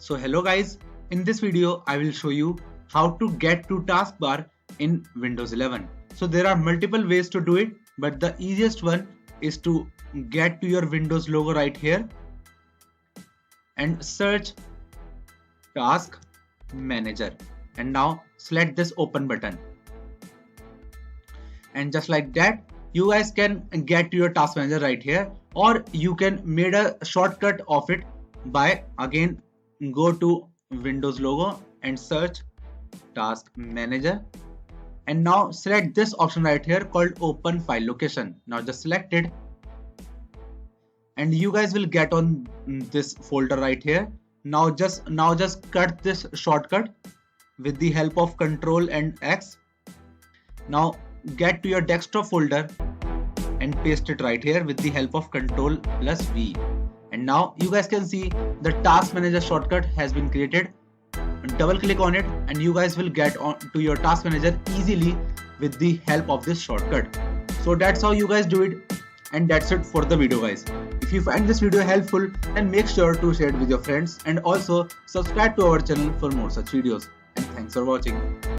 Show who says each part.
Speaker 1: So hello guys, in this video I will show you how to get to taskbar in Windows 11. So there are multiple ways to do it, but the easiest one is to get to your Windows logo right here and search Task Manager, and now select this open button, and just like that you guys can get to your Task Manager right here, or you can made a shortcut of it by again go to Windows logo and search Task Manager, and now select this option right here called Open File Location. Now just select it and you guys will get on this folder right here. Now just cut this shortcut with the help of Ctrl and X. Now get to your desktop folder and paste it right here with the help of Ctrl plus V. And now you guys can see the Task Manager shortcut has been created. Double click on it and you guys will get on to your Task Manager easily with the help of this shortcut. So that's how you guys do it, and that's it for the video guys. If you find this video helpful, then make sure to share it with your friends and also subscribe to our channel for more such videos. And thanks for watching.